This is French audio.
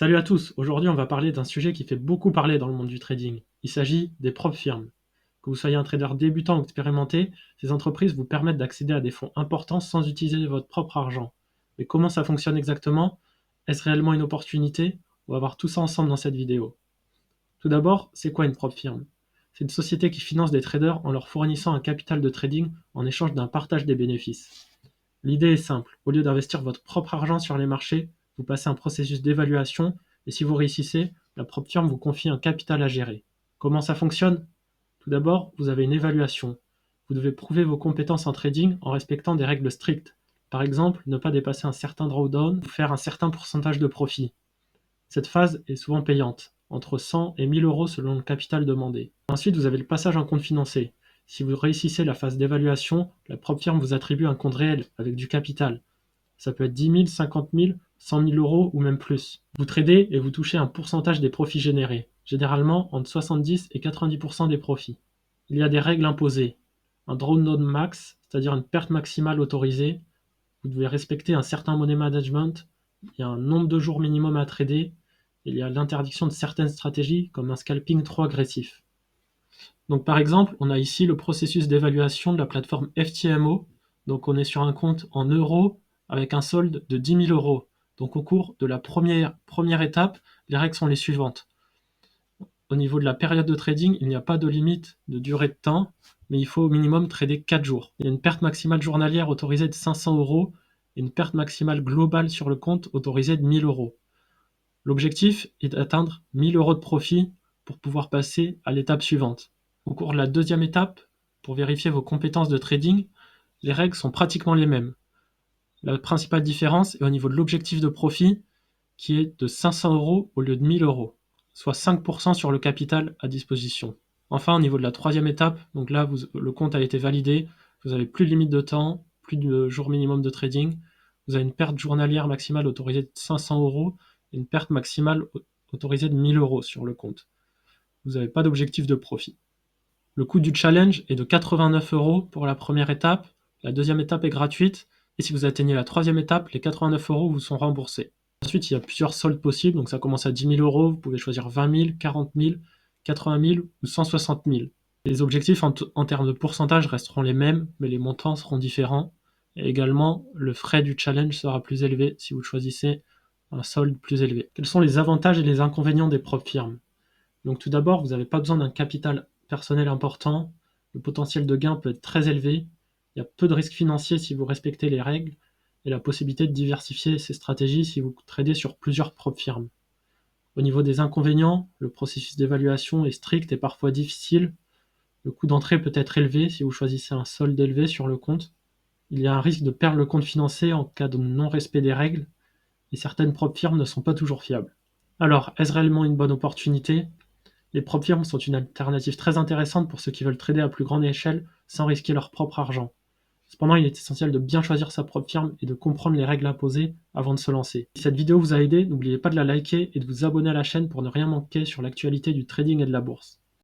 Salut à tous, aujourd'hui on va parler d'un sujet qui fait beaucoup parler dans le monde du trading. Il s'agit des propres firmes. Que vous soyez un trader débutant ou expérimenté, ces entreprises vous permettent d'accéder à des fonds importants sans utiliser votre propre argent. Mais comment ça fonctionne exactement? Est-ce réellement une opportunité? On va voir tout ça ensemble dans cette vidéo. Tout d'abord, c'est quoi une propre firme? C'est une société qui finance des traders en leur fournissant un capital de trading en échange d'un partage des bénéfices. L'idée est simple, au lieu d'investir votre propre argent sur les marchés, vous passez un processus d'évaluation et si vous réussissez, la propre firme vous confie un capital à gérer. Comment ça fonctionne? Tout d'abord, vous avez une évaluation. Vous devez prouver vos compétences en trading en respectant des règles strictes. Par exemple, ne pas dépasser un certain drawdown ou faire un certain pourcentage de profit. Cette phase est souvent payante, entre 100 et 1000 euros selon le capital demandé. Ensuite, vous avez le passage en compte financier. Si vous réussissez la phase d'évaluation, la propre firme vous attribue un compte réel avec du capital. Ça peut être 10 000, 50 000, 100 000 euros ou même plus. Vous tradez et vous touchez un pourcentage des profits générés, généralement entre 70 et 90% des profits. Il y a des règles imposées. Un drawdown max, c'est-à-dire une perte maximale autorisée. Vous devez respecter un certain money management. Il y a un nombre de jours minimum à trader. Il y a l'interdiction de certaines stratégies comme un scalping trop agressif. Donc par exemple, on a ici le processus d'évaluation de la plateforme FTMO. Donc on est sur un compte en euros avec un solde de 10 000 euros. Donc au cours de la première étape, les règles sont les suivantes. Au niveau de la période de trading, il n'y a pas de limite de durée de temps, mais il faut au minimum trader 4 jours. Il y a une perte maximale journalière autorisée de 500 euros et une perte maximale globale sur le compte autorisée de 1000 euros. L'objectif est d'atteindre 1000 euros de profit pour pouvoir passer à l'étape suivante. Au cours de la deuxième étape, pour vérifier vos compétences de trading, les règles sont pratiquement les mêmes. La principale différence est au niveau de l'objectif de profit qui est de 500 euros au lieu de 1000 euros, soit 5% sur le capital à disposition. Enfin, au niveau de la troisième étape, donc là, le compte a été validé, vous n'avez plus de limite de temps, plus de jours minimum de trading, vous avez une perte journalière maximale autorisée de 500 euros et une perte maximale autorisée de 1000 euros sur le compte. Vous n'avez pas d'objectif de profit. Le coût du challenge est de 89 euros pour la première étape, la deuxième étape est gratuite, et si vous atteignez la troisième étape, les 89 euros vous sont remboursés. Ensuite, il y a plusieurs soldes possibles, donc ça commence à 10 000 euros, vous pouvez choisir 20 000, 40 000, 80 000 ou 160 000. Les objectifs en termes de pourcentage resteront les mêmes, mais les montants seront différents. Et également, le frais du challenge sera plus élevé si vous choisissez un solde plus élevé. Quels sont les avantages et les inconvénients des propres firmes? Donc tout d'abord, vous n'avez pas besoin d'un capital personnel important, le potentiel de gain peut être très élevé, il y a peu de risques financiers si vous respectez les règles, et la possibilité de diversifier ses stratégies si vous tradez sur plusieurs propres firmes. Au niveau des inconvénients, le processus d'évaluation est strict et parfois difficile. Le coût d'entrée peut être élevé si vous choisissez un solde élevé sur le compte. Il y a un risque de perdre le compte financier en cas de non-respect des règles, et certaines propres firmes ne sont pas toujours fiables. Alors, est-ce réellement une bonne opportunité? Les propres firmes sont une alternative très intéressante pour ceux qui veulent trader à plus grande échelle sans risquer leur propre argent. Cependant, il est essentiel de bien choisir sa propre firme et de comprendre les règles imposées avant de se lancer. Si cette vidéo vous a aidé, n'oubliez pas de la liker et de vous abonner à la chaîne pour ne rien manquer sur l'actualité du trading et de la bourse.